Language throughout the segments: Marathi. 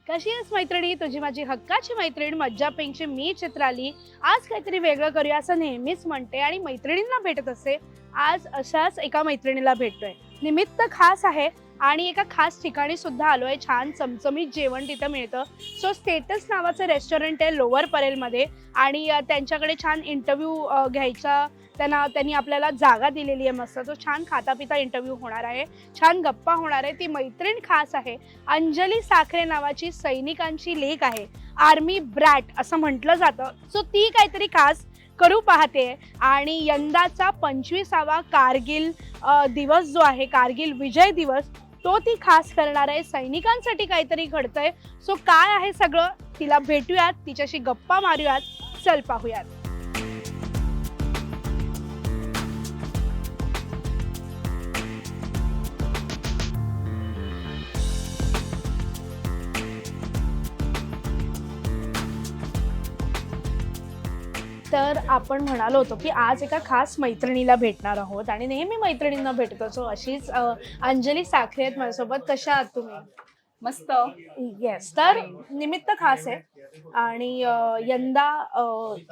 कशी आहेस मैत्रिणी? तुझी माझी हक्काची मैत्रीण मज्जा पिंकची मी चित्राली. आज काहीतरी वेगळं करूया असं नेहमीच म्हणते आणि मैत्रिणींना भेटत असते. आज अशाच एका मैत्रिणीला भेटतोय. निमित्त खास आहे आणि एका खास ठिकाणी सुद्धा आलोय. छान चमचमीत जेवण तिथं मिळतं. सो स्टेटस नावाचं रेस्टॉरंट आहे लोअर परेलमध्ये आणि त्यांच्याकडे छान इंटरव्ह्यू घ्यायचा त्यांनी आपल्याला जागा दिलेली आहे मस्त. तो छान खाता पिता इंटरव्ह्यू होणार आहे. छान गप्पा होणार आहे. ती मैत्रीण खास आहे. अंजली साखरे नावाची सैनिकांची लेक आहे. आर्मी ब्रॅट असं म्हटलं जातं. सो ती काहीतरी खास करू पाहते आणि यंदाचा 25वा कारगिल दिवस जो आहे, कारगिल विजय दिवस, तो ती खास करणार आहे. सैनिकांसाठी काहीतरी घडतंय. सो काय आहे सगळं, तिला भेटूयात, तिच्याशी गप्पा मारूयात. चल पाहूयात. तर आपण म्हणालो होतो की आज एका खास मैत्रिणीला भेटणार आहोत आणि नेहमी मैत्रिणींना भेटतो. सो अशीच अंजली साखरे आहेत माझ्यासोबत. कशा आहात तुम्ही? मस्त. येस. तर निमित्त खास आहे आणि यंदा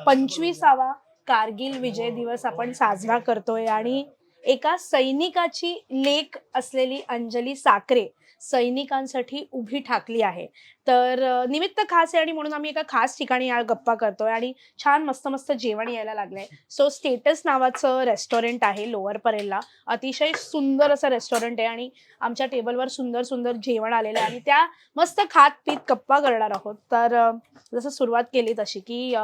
25वा कारगिल विजय दिवस आपण साजरा करतोय आणि एका सैनिकाची लेक असलेली अंजली साखरे सैनिकांसाठी उभी ठाकली आहे. तर निमित्त खास आहे आणि म्हणून आम्ही एका खास ठिकाणी या गप्पा करतोय आणि छान मस्त मस्त जेवण यायला लागलंय. सो स्टेटस नावाचं रेस्टॉरंट आहे लोअर परेलला. अतिशय सुंदर असं रेस्टॉरंट आहे आणि आमच्या टेबलवर सुंदर सुंदर जेवण आलेलं आहे आणि त्या मस्त खात पीत गप्पा करणार आहोत. तर जसं सुरुवात केली तशी की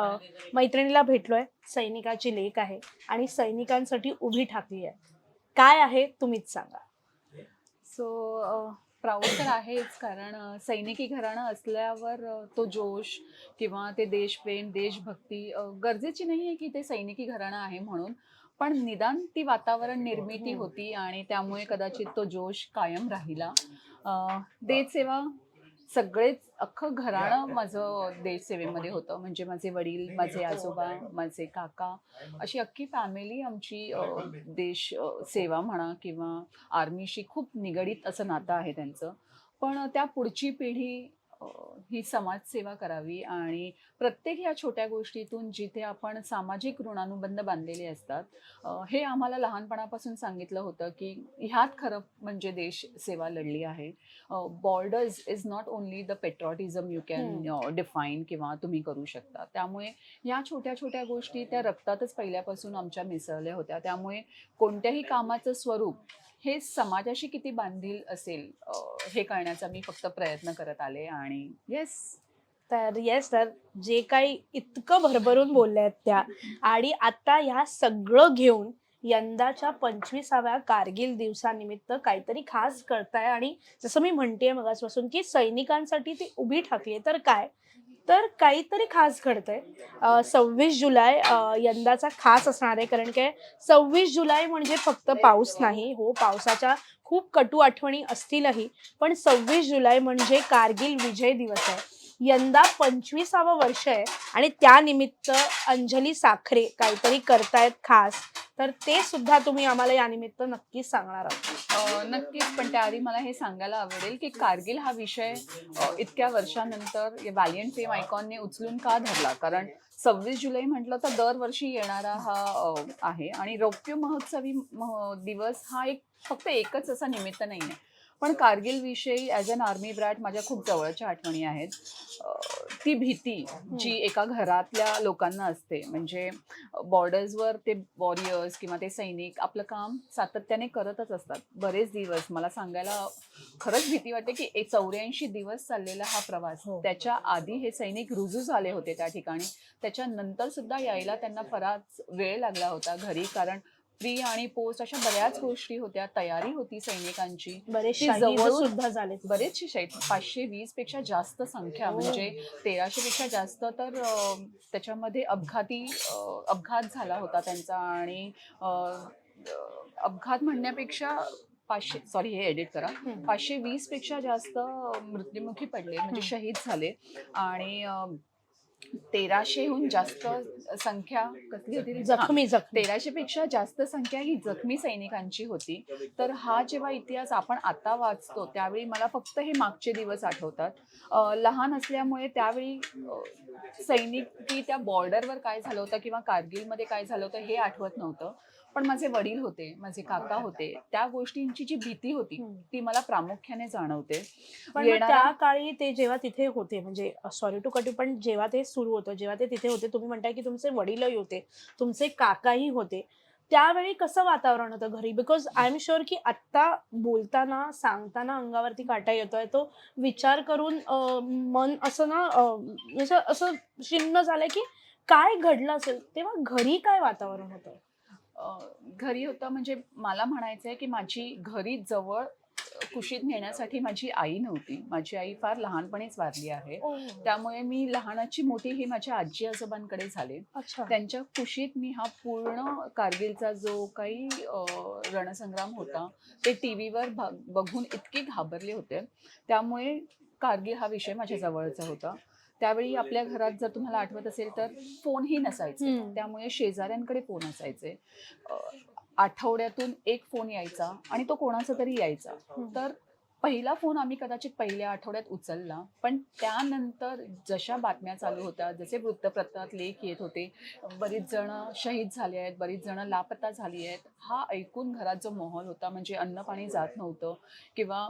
मैत्रिणीला भेटलोय. सैनिकाची लेक आहे आणि सैनिकांसाठी उभी ठाकली आहे. काय आहे तुम्हीच सांगा. सो प्राऊड तर आहेच, कारण सैनिकी घराणं असल्यावर तो जोश किंवा ते देशप्रेम, देशभक्ती गरजेची नाही आहे की ते सैनिकी घराणं आहे म्हणून. पण निदान ती वातावरण निर्मिती होती आणि त्यामुळे कदाचित तो जोश कायम राहिला. देशसेवा सगळेच अख्खं घराणं माझं देशसेवेमध्ये होतं. म्हणजे माझे वडील, माझे आजोबा, माझे काका, अशी अख्खी फॅमिली आमची देश सेवा म्हणा किंवा आर्मीशी खूप निगडीत असं नातं आहे त्यांचं. पण त्या पुढची पिढी अ, ही समाजसेवा करावी आणि प्रत्येक ह्या छोट्या गोष्टीतून जिथे आपण सामाजिक ऋणानुबंध बांधलेले असतात, हे आम्हाला लहानपणापासून सांगितलं होतं की ह्यात खरं म्हणजे देश सेवा लढली आहे. Borders is not only the patriotism you can define किंवा तुम्ही करू शकता. त्यामुळे ह्या छोट्या छोट्या गोष्टी त्या रक्तातच पहिल्यापासून आमच्या मिसळल्या होत्या. त्यामुळे कोणत्याही कामाचं स्वरूप हे समाजाशी किती बांधील असेल, हे कळण्याचा मी फक्त प्रयत्न करत आले आणि येस. तर येस, तर जे काही इतकं भरभरून बोलल्या आहेत त्या आणि आता ह्या सगळं घेऊन यंदाच्या 25व्या कारगिल दिवसानिमित्त काहीतरी खास करताय आणि जसं मी म्हणतेय मगाचपासून की सैनिकांसाठी ती उभी ठाकली आहे. तर काय, तर काहीतरी खास घडतंय. 26 जुलै यंदाचा खास असणार आहे, कारण काय 26 जुलै म्हणजे फक्त पाऊस नाही. हो, पावसाच्या खूप कटू आठवणी असतीलही, पण 26 जुलै म्हणजे कारगिल विजय दिवस आहे. यंदा 25वं वर्ष आहे आणि त्यानिमित्त अंजली साखरे काहीतरी करतायत खास. तर ते सुद्धा तुम्ही आम्हाला यानिमित्त नक्कीच सांगणार आहात. नक्कीच. पण त्याआधी मला हे सांगायला आवडेल की कारगिल हा विषय इतक्या वर्षानंतर वॅलियंट फेम आयकॉनने उचलून का धरला. कारण 26 जुलै म्हटलं तर दरवर्षी येणारा हा आहे आणि रौप्य महोत्सवी दिवस हा फक्त एकच असा निमित्त नाही आहे. पण कारगिल विषयी ॲज अन आर्मी ब्रॅट माझ्या खूप जवळच्या आठवणी आहेत. ती भीती जी एका घरातल्या लोकांना असते, म्हणजे बॉर्डर्सवर ते वॉरियर्स किंवा ते सैनिक आपलं काम सातत्याने करतच असतात बरेच दिवस. मला सांगायला खरंच भीती वाटते की 84 दिवस चाललेला हा प्रवास. हो. त्याच्या आधी हे सैनिक रुजू झाले होते त्या ठिकाणी. त्याच्यानंतर सुद्धा यायला त्यांना बराच वेळ लागला होता घरी, कारण प्री आणि पोस्ट अशा बऱ्याच गोष्टी होत्या, तयारी होती सैनिकांची. बरेच ती शहीद जवळून सुद्धा झाले. बरेचसे शहीद, 520 पेक्षा जास्त संख्या, म्हणजे 1300 पेक्षा जास्त. तर त्याच्यामध्ये अपघात झाला होता त्यांचा आणि अ, अपघात म्हणण्यापेक्षा 500, सॉरी हे एडिट करा, 520 पेक्षा जास्त मृत्युमुखी पडले, म्हणजे शहीद झाले. आणि 1300हून जास्त संख्या कसली होती? जखमी 1300 पेक्षा जास्त संख्या ही जखमी सैनिकांची होती. तर हा जेव्हा इतिहास आपण आता वाचतो त्यावेळी मला फक्त हे मागचे दिवस आठवतात. लहान असल्यामुळे त्यावेळी सैनिक की त्या बॉर्डरवर काय झालं होतं किंवा कारगिलमध्ये काय झालं होतं हे आठवत नव्हतं. पण माझे वडील होते, माझे काका होते. त्या गोष्टींची जी भीती होती ती मला प्रामुख्याने जाणवते. पण मग त्या काळी ते जेव्हा तिथे होते, म्हणजे सॉरी टू कट यू, पण जेव्हा ते सुरू होतं, जेव्हा ते तिथे होते, तुम्ही म्हणताय की तुमचे वडीलही होते, तुमचे काकाही होते, त्यावेळी कसं वातावरण होतं घरी? बिकॉज आय एम शुअर की आत्ता बोलताना, सांगताना अंगावरती काटा येतोय. तो विचार करून मन असं ना म्हणजे असं शिन्न झालंय की काय घडलं असेल, तेव्हा घरी काय वातावरण होतं? घरी होतं म्हणजे मला म्हणायचंय की माझी घरी जवळ कुशीत नेण्यासाठी माझी आई नव्हती. माझी आई फार लहानपणीच वारली आहे. ओह! त्यामुळे मी लहानाची मोठी ही माझ्या आजी-आजोबांकडे झाले. अच्छा. त्यांच्या कुशीत मी हा पूर्ण कारगिलचा जो काही रणसंग्राम होता, ते टीव्हीवर बघून इतके घाबरले होते. त्यामुळे कारगिल हा विषय माझ्या जवळचा होता. त्यावेळी आपल्या घरात जर तुम्हाला आठवत असेल तर फोनही नसायचे. हं. त्यामुळे शेजाऱ्यांकडे फोन असायचे. अ, आठवड्यातून एक फोन यायचा आणि तो कोणाचा तरी यायचा. तर पहिला फोन आम्ही कदाचित पहिल्या आठवड्यात उचलला. पण त्यानंतर जशा बातम्या चालू होत्या, जसे वृत्तपत्रात लेख येत होते, बरीच जण शहीद झाले आहेत, बरीच जण लापता झाली आहेत. हा ऐकून घरात जो माहोल होता म्हणजे अन्न-पाणी जात नव्हतं किंवा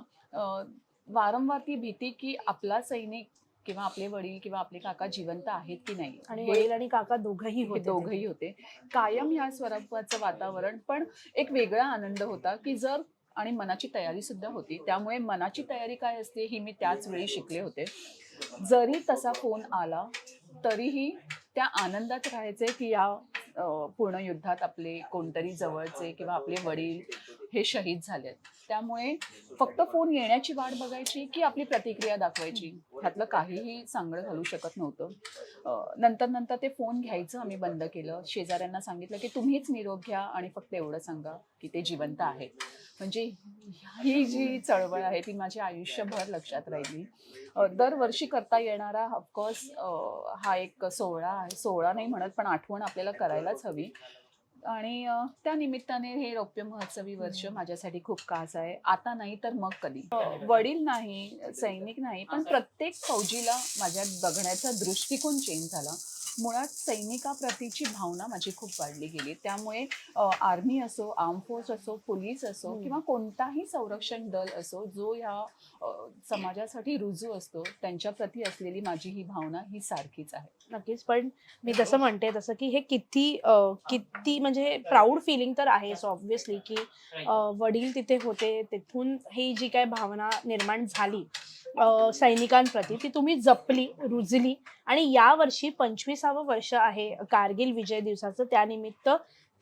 वारंवार ती भीती की आपला सैनिक किंवा आपले वडील किंवा आपले काका जिवंत आहेत की नाही. आणि हे वडील आणि काका दोघंही हे होते दोघंही तिथे. होते. कायम ह्या स्वरूपाचं वातावरण, पण एक वेगळा आनंद होता की जर आणि मनाची तयारी सुद्धा होती. त्यामुळे मनाची तयारी काय असते ही मी त्याच वेळी शिकले होते. जरी तसा फोन आला तरीही त्या आनंदात राहायचे की या पूर्ण युद्धात आपले कोणतरी जवळचे किंवा आपले वडील हे शहीद झालेत. त्यामुळे फक्त फोन येण्याची वाट बघायची की आपली प्रतिक्रिया दाखवायची, ह्यातलं काहीही सांगड घालू शकत नव्हतं. नंतर नंतर ते फोन घ्यायचं आम्ही बंद केलं. शेजाऱ्यांना सांगितलं की तुम्हीच निरोप घ्या आणि फक्त एवढं सांगा की ते जिवंत आहेत. म्हणजे ही जी चळवळ आहे ती माझ्या आयुष्यभर लक्षात राहिली. दरवर्षी करता येणारा ऑफकोर्स हा एक सोहळा आहे. सोहळा नाही म्हणत, पण आठवण आपल्याला करायलाच हवी. आणि त्या निमित्ताने हे रौप्य महोत्सवी वर्ष माझ्यासाठी खूप खास आहे. आता नाही तर मग कधी. वडील नाही, सैनिक नाही, पण प्रत्येक फौजीला माझ्यात बघण्याचा दृष्टिकोन चेंज झाला. मुळात सैनिकाप्रतीची भावना माझी खूप वाढली गेली. त्यामुळे आर्मी असो, आर्म फोर्स असो, पोलीस असो किंवा कोणताही संरक्षण दल असो, जो या समाजासाठी रुजू असतो, त्यांच्याप्रती असलेली माझी ही भावना ही सारखीच आहे. नक्कीच. पण मी जसं म्हणते तसं की हे किती म्हणजे प्राऊड फिलिंग तर आहेच ऑब्व्हियसली की वडील तिथे होते. तिथून ही जी काही भावना निर्माण झाली सैनिकांप्रती, ती तुम्ही जपली, रुजली आणि यावर्षी 25वं वर्ष आहे कारगिल विजय दिवसाचं. त्यानिमित्त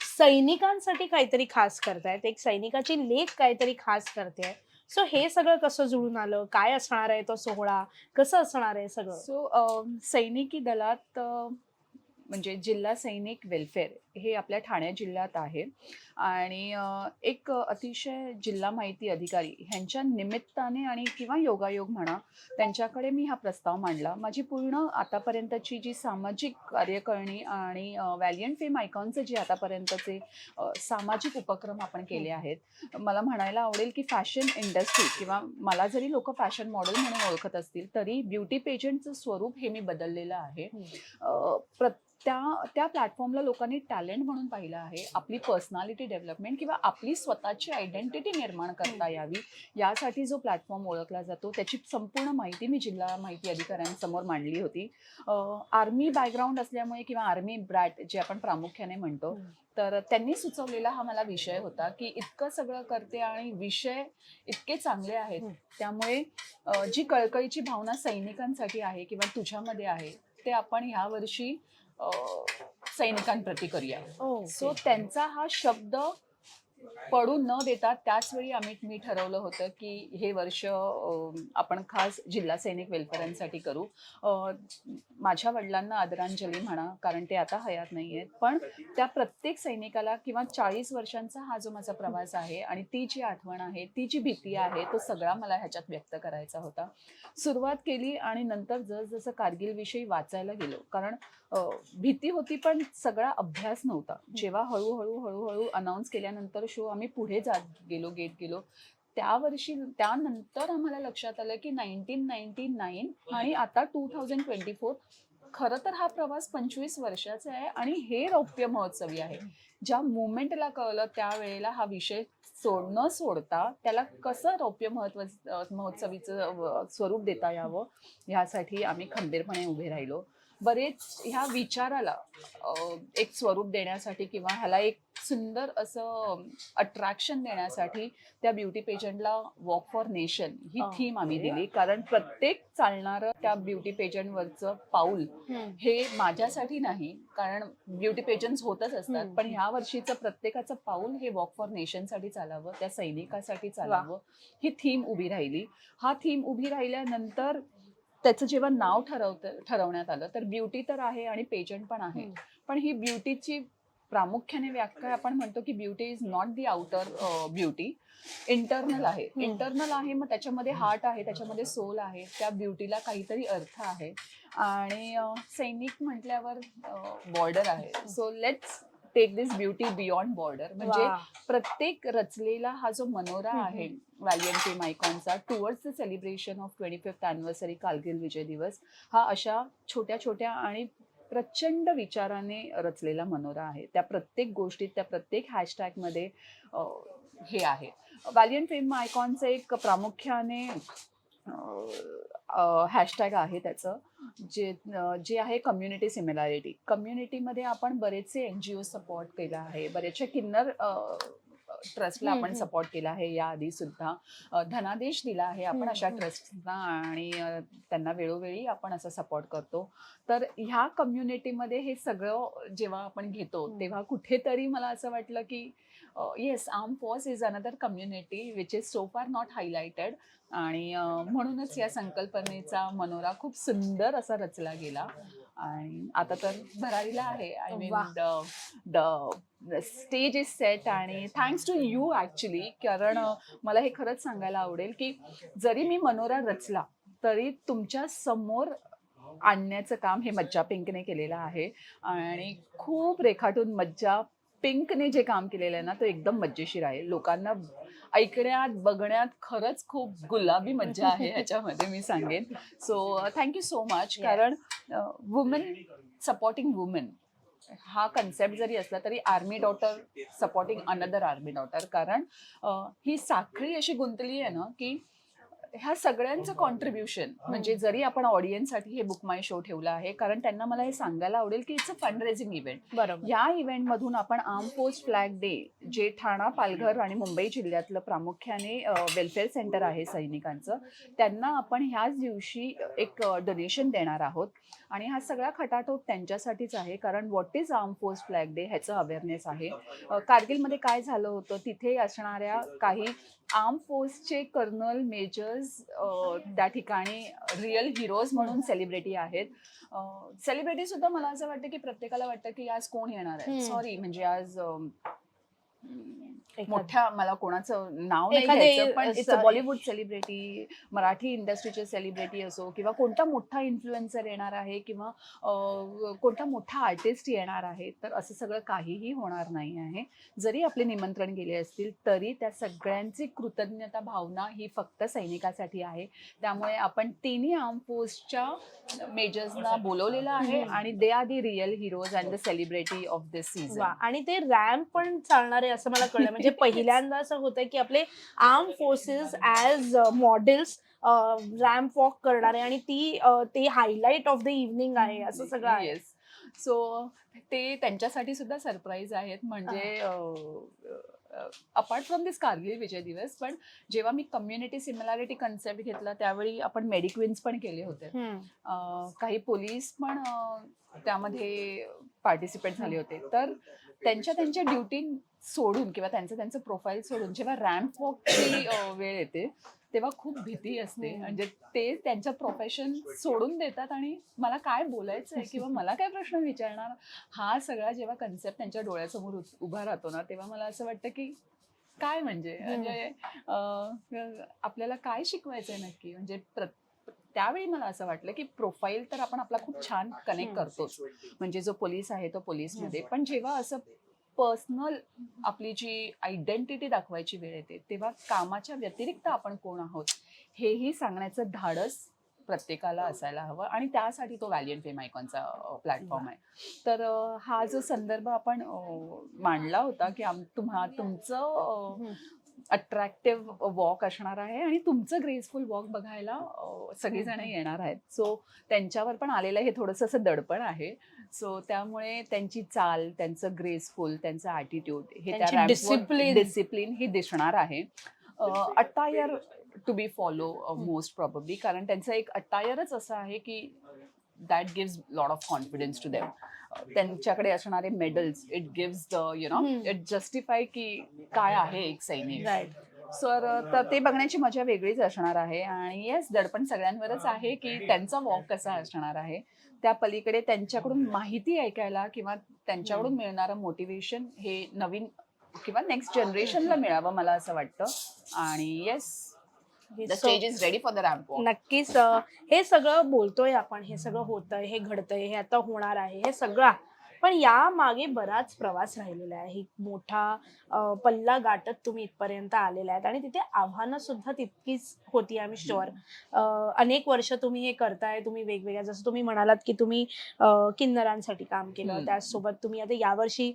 सैनिकांसाठी काहीतरी खास करतायत. एक सैनिकाची लेक काहीतरी खास करतेय. सो हे सगळं कसं जुळून आलं? काय असणार आहे तो सोहळा? कसं असणार आहे सगळं? सैनिकी दलात म्हणजे जिल्हा सैनिक वेलफेअर हे आपल्या ठाणे जिल्ह्यात आहे आणि एक अतिशय जिल्हा माहिती अधिकारी ह्यांच्या निमित्ताने आणि किंवा योगायोग म्हणा, त्यांच्याकडे मी हा प्रस्ताव मांडला. माझी पूर्ण आतापर्यंतची जी सामाजिक कार्यकारिणी आणि व्हॅलियंट फेम आयकॉनचे जे आतापर्यंतचे सामाजिक उपक्रम आपण केले आहेत, मला म्हणायला आवडेल की फॅशन इंडस्ट्री किंवा मला जरी लोक फॅशन मॉडेल म्हणून ओळखत असतील तरी ब्युटी पेजंटचं स्वरूप हे मी बदललेलं आहे. त्या प्लॅटफॉर्मला लोकांनी टॅलेंट म्हणून पाहिलं आहे. आपली पर्सनॅलिटी डेव्हलपमेंट किंवा आपली स्वतःची आयडेंटिटी निर्माण करता यावी यासाठी जो प्लॅटफॉर्म ओळखला जातो त्याची संपूर्ण माहिती मी जिल्हा माहिती अधिकाऱ्यांसमोर मांडली होती. आर्मी बॅकग्राऊंड असल्यामुळे किंवा आर्मी ब्रॅट जे आपण प्रामुख्याने म्हणतो, तर त्यांनी सुचवलेला हा मला विषय होता की इतकं सगळं करते आणि विषय इतके चांगले आहेत, त्यामुळे जी कळकळीची भावना सैनिकांसाठी आहे किंवा तुझ्यामध्ये आहे ते आपण ह्या वर्षी सैनिकांप्रती करूया. सो त्यांचा हा शब्द पडू न देता त्याच वेळी मी ठरवलं होतं की हे वर्ष आपण खास जिल्हा सैनिक वेलफेअरसाठी करू. माझ्या वडिलांना आदरांजली म्हणा, कारण ते आता हयात नाही आहेत, पण त्या प्रत्येक सैनिकाला किंवा 40 वर्षांचा हा जो माझा प्रवास आहे आणि ती जी आठवण आहे, ती जी भीती आहे, तो सगळा मला ह्याच्यात व्यक्त करायचा होता. सुरुवात केली आणि नंतर जसजसं कारगिलविषयी वाचायला गेलो, कारण भीती होती पण सगळा अभ्यास नव्हता. जेव्हा हळूहळू अनाऊन्स केल्यानंतर शो आम्ही पुढे जात गेलो, गेलो, त्यानंतर आम्हाला लक्षात आलं की 1999 आणि आता 2024 खरं तर हा प्रवास 25 वर्षाचा आहे आणि हे रौप्य महोत्सवी आहे. ज्या मुवमेंटला कळलं त्यावेळेला हा विषय न सोडता त्याला कसं रौप्य महोत्सवीचं स्वरूप देता यावं ह्यासाठी आम्ही खंबीरपणे उभे राहिलो. बरेच ह्या विचाराला एक स्वरूप देण्यासाठी किंवा ह्याला एक सुंदर असं अट्रॅक्शन देण्यासाठी त्या ब्युटी पेजंटला वॉक फॉर नेशन ही थीम आम्ही दिली. कारण प्रत्येक चालणारं त्या ब्युटी पेजंटवरचं पाऊल हे माझ्यासाठी नाही, कारण ब्युटी पेजंट्स होतच असतात, पण ह्या वर्षीचं प्रत्येकाचं पाऊल हे वॉक फॉर नेशनसाठी चालावं, त्या सैनिकासाठी चालावं, ही थीम उभी राहिली. हा थीम उभी राहिल्यानंतर त्याचं जेव्हा नाव ठरवण्यात आलं तर ब्युटी तर आहे आणि पेजंट पण आहे, पण ही ब्युटीची प्रामुख्याने व्याख्या आपण म्हणतो की beauty is not the outer beauty, internal आहे. इंटरनल आहे, मग त्याच्यामध्ये हार्ट आहे, त्याच्यामध्ये सोल आहे, त्या ब्युटीला काहीतरी अर्थ आहे. आणि सैनिक म्हटल्यावर बॉर्डर आहे. So let's take this beauty beyond border. म्हणजे प्रत्येक रचलेला हा जो मनोरा आहे वॅलियंट टीम आयकॉनचा towards the celebration of 25th anniversary Kargil Vijay Diwas, हा अशा छोट्या छोट्या आणि प्रचंड विचाराने रचलेला मनोरा आहे. त्या प्रत्येक गोष्टीत, त्या प्रत्येक हॅशटॅगमध्ये हे आहे. वॅलियंट टीम आयकॉनचं एक प्रामुख्याने हॅशटॅग आहे त्याचं, जे आहे कम्युनिटी सिमिलॅरिटी. कम्युनिटीमध्ये आपण बरेचसे NGO सपोर्ट केला आहे, बरेचशा किन्नर ट्रस्टला आपण सपोर्ट केला आहे याआधी सुद्धा, धनादेश दिला आहे आपण अशा ट्रस्टना आणि त्यांना वेळोवेळी आपण असं सपोर्ट करतो. तर ह्या कम्युनिटीमध्ये हे सगळं जेव्हा आपण घेतो तेव्हा कुठेतरी मला असं वाटलं की yes, arm force is another community which is so फार नॉट हायलाइटेड. आणि म्हणूनच या संकल्पनेचा मनोरा खूप सुंदर असा रचला गेला आणि आता तर भरारीला आहे. I mean the stage is set आणि थँक्स टू यू ॲक्च्युली, कारण मला हे खरंच सांगायला आवडेल की जरी मी मनोरा रचला तरी तुमच्या समोर आणण्याचं काम हे मज्जा पिंकने केलेलं आहे आणि खूप रेखाटून मज्जा पिंकने जे काम केलेलं आहे ना ते एकदम मज्जेशीर आहे. लोकांना ऐकण्यात बघण्यात खरंच खूप गुलाबी मज्जा आहे ह्याच्यामध्ये मी सांगेन. So thank you so much. कारण वुमेन सपोर्टिंग वुमेन हा कन्सेप्ट जरी असला तरी army daughter supporting another army daughter, कारण ही साखळी अशी गुंतली आहे ना की ह्या सगळ्यांचं कॉन्ट्रीब्युशन, म्हणजे जरी आपण ऑडियन्ससाठी हे बुक माय शो ठेवला आहे, कारण त्यांना मला हे सांगायला आवडेल की it's a fund raising event. बरोबर. या इव्हेंटमधून आपण आर्म फोर्स फ्लॅग डे, जे ठाणा, पालघर आणि मुंबई जिल्ह्यातलं प्रामुख्याने वेलफेअर सेंटर आहे सैनिकांचं, त्यांना आपण ह्याच दिवशी एक डोनेशन देणार आहोत आणि हा सगळा खटाटोप त्यांच्यासाठीच आहे. कारण what is arm force flag day ह्याचं अवेअरनेस आहे. कारगिलमध्ये काय झालं होतं, तिथे असणाऱ्या काही आर्म फोर्सचे कर्नल, मेजर्स त्या ठिकाणी रिअल हिरोज म्हणून सेलिब्रिटी आहेत. सेलिब्रिटी सुद्धा मला असं वाटतं की प्रत्येकाला वाटतं की आज कोण येणार आहे. सॉरी, म्हणजे आज मोठ्या, मला कोणाचं नाव नाही घ्यायचं, पण it's a Bollywood celebrity, Marathi इंडस्ट्रीचे सेलिब्रिटी असो किंवा कोणता मोठा इन्फ्लुएन्सर येणार आहे किंवा कोणता मोठा आर्टिस्ट येणार आहे, तर असं सगळं काहीही होणार नाही आहे. जरी आपले निमंत्रण गेले असतील तरी त्या सगळ्यांची कृतज्ञता भावना ही फक्त सैनिकासाठी आहे. त्यामुळे आपण तिन्ही आर्म फोर्सच्या मेजर्सना बोलवलेलं आहे आणि they are the real heroes and the celebrity of this season. आणि ते रॅम्प पण चालणार आहे असं मला कळलं. म्हणजे पहिल्यांदा असं होतंय की आपले arm forces as models ramp walk करणार आहे आणि ते हायलाइट ऑफ द इव्हनिंग आहे असं सगळं आहे. येस. सो ते त्यांच्यासाठी सुद्धा सरप्राईज आहेत. म्हणजे अपार्ट फ्रॉम दिस कारगिल विजय दिवस, पण जेव्हा मी कम्युनिटी सिमिलॅरिटी कन्सेप्ट घेतला त्यावेळी आपण मेडिक्विन्स पण केले होते. काही पोलीस पण त्यामध्ये पार्टिसिपेट झाले होते. तर त्यांच्या ड्युटी सोडून किंवा त्यांचं प्रोफाईल सोडून जेव्हा रॅम्प वॉकची वेळ येते तेव्हा खूप भीती असते. म्हणजे ते त्यांचं प्रोफेशन सोडून देतात आणि मला काय बोलायचं आहे किंवा मला काय प्रश्न विचारणार, हा सगळा जेव्हा कन्सेप्ट त्यांच्या डोळ्यासमोर उभा राहतो ना, तेव्हा मला असं वाटतं की काय म्हणजे आपल्याला काय शिकवायचंय नक्की. म्हणजे त्यावेळी मला असं वाटलं की प्रोफाईल तर आपण आपला खूप छान कनेक्ट करतोच, म्हणजे जो पोलीस आहे तो पोलीसमध्ये, पण जेव्हा असं पर्सनल आपली जी आयडेंटिटी दाखवायची वेळ येते तेव्हा कामाच्या व्यतिरिक्त आपण कोण आहोत हेही सांगण्याचं धाडस प्रत्येकाला असायला हवं. आणि त्यासाठी तो व्हॅलियंट फेम आयकॉनचा प्लॅटफॉर्म आहे. तर हा जो संदर्भ आपण मांडला होता की तुमचं अट्रॅक्टिव्ह वॉक असणार आहे आणि तुमचं ग्रेसफुल वॉक बघायला सगळेजण येणार आहेत. सो त्यांच्यावर पण आलेलं हे थोडंसं असं दडपण आहे. सो त्यामुळे त्यांची चाल, त्यांचं ग्रेसफुल, त्यांचं ॲटिट्यूड हे त्या रॅम्पवर डिसिप्लिन ही दिसणार आहे. Attire to be follow most probably, कारण त्यांचं एक अटायरच असं आहे की that gives lot of confidence to them. त्यांच्याकडे असणारे medals, it gives the it justify की काय आहे एक सैनिक. तर ते बघण्याची मजा वेगळीच असणार आहे. आणि येस, दडपण सगळ्यांवरच आहे की त्यांचा वॉक कसा असणार आहे. त्या पलीकडे त्यांच्याकडून माहिती ऐकायला किंवा त्यांच्याकडून मिळणारं मोटिवेशन हे नवीन किंवा नेक्स्ट जनरेशनला मिळावं मला असं वाटतं. आणि yes, the stage is ready for the ramp walk. नक्कीच. हे सगळं बोलतोय आपण, हे सगळं होतंय, हे घडतंय, हे आता होणार आहे, हे सगळं, पण या मागे बराच प्रवास राहिलेला आहे. ही मोठा पल्ला गाठत तुम्ही इथपर्यंत आलेला आहेत आणि तिथे आव्हानं सुद्धा तितकीच होती, आय एम शुअर. अनेक वर्ष तुम्ही हे करताय, तुम्ही वेगवेगळ्या, जसं तुम्ही म्हणालात की तुम्ही किन्नरांसाठी काम केलं, त्याचसोबत तुम्ही आता यावर्षी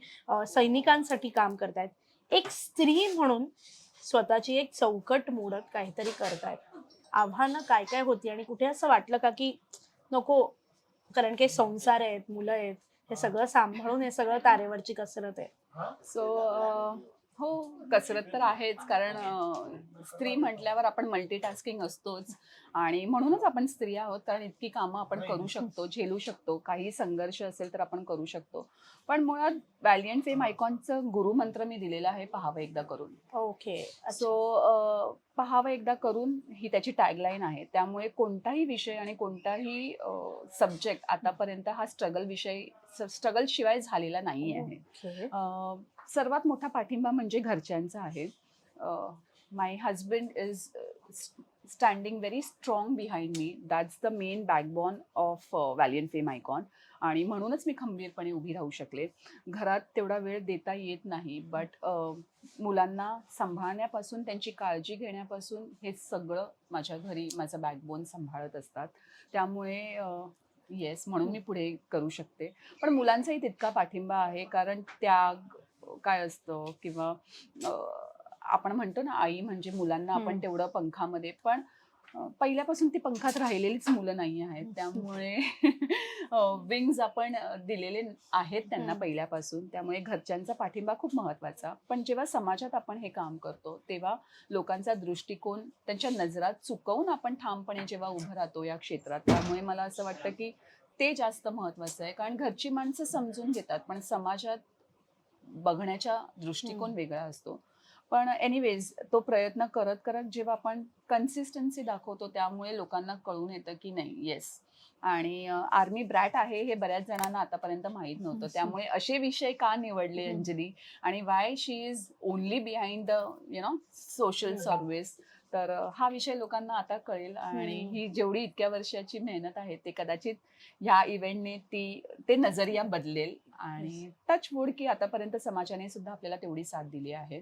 सैनिकांसाठी काम करतायत. एक स्त्री म्हणून स्वतःची एक चौकट मोडत काहीतरी करतायत. आव्हानं काय काय होती आणि कुठे असं वाटलं का की नको, कारण की संसार आहेत, मुलं आहेत, हे सगळं सांभाळून हे सगळं तारेवरची कसरत आहे. सो हो, कसरत तर आहेच, कारण स्त्री म्हटल्यावर आपण मल्टीटास्किंग असतोच. आणि म्हणूनच आपण स्त्री आहोत, कारण इतकी कामं आपण करू शकतो, झेलू शकतो, काही संघर्ष असेल तर आपण करू शकतो. पण मुळात व्हॅलियंट फेम आयकॉनचं गुरुमंत्र मी दिलेला आहे, पाहावं एकदा करून. ओके. सो पाहावं एकदा करून ही त्याची टॅगलाईन आहे. त्यामुळे कोणताही विषय आणि कोणताही सब्जेक्ट आतापर्यंत हा स्ट्रगल शिवाय झालेला नाही आहे. सर्वात मोठा पाठिंबा म्हणजे घरच्यांचा आहे. My husband is standing very strong behind me. That's the main backbone of valiant fame icon. आणि म्हणूनच मी खंबीरपणे उभी राहू शकले. घरात तेवढा वेळ देता येत नाही, बट मुलांना सांभाळण्यापासून, त्यांची काळजी घेण्यापासून हे सगळं माझ्या घरी माझं बॅकबोन सांभाळत असतात. त्यामुळे येस, म्हणून मी पुढे करू शकते. पण मुलांचाही तितका पाठिंबा आहे, कारण त्याग काय असतं किंवा आपण म्हणतो ना, आई म्हणजे मुलांना आपण तेवढं पंखामध्ये, पण पहिल्यापासून ती पंखात राहिलेलीच मुलं नाही आहेत. त्यामुळे विंग्स आपण दिलेले आहेत त्यांना पहिल्यापासून. त्यामुळे घरच्यांचा पाठिंबा खूप महत्त्वाचा. पण जेव्हा समाजात आपण हे काम करतो तेव्हा लोकांचा दृष्टिकोन, त्यांच्या नजरात चुकवून आपण ठामपणे जेव्हा उभं राहतो या क्षेत्रात, त्यामुळे मला असं वाटतं की ते जास्त महत्त्वाचं आहे. कारण घरची माणसं समजून घेतात, पण समाजात बघण्याचा दृष्टिकोन वेगळा असतो. पण एनिवेज, तो प्रयत्न करत करत जेव्हा आपण कन्सिस्टन्सी दाखवतो, त्यामुळे लोकांना कळून येतं की नाही, येस. आणि आर्मी ब्रॅट आहे हे बऱ्याच जणांना आतापर्यंत माहीत नव्हतं. त्यामुळे असे विषय का निवडले अंजली, आणि Y she is only behind the social service. तर हा विषय लोकांना आता कळेल. आणि ही जेवढी इतक्या वर्षाची मेहनत आहे ते कदाचित ह्या इव्हेंटने ते नजरिया बदलेल. आणि टच वूड की आतापर्यंत समाजाने सुद्धा आपल्याला तेवढी साथ दिली आहे.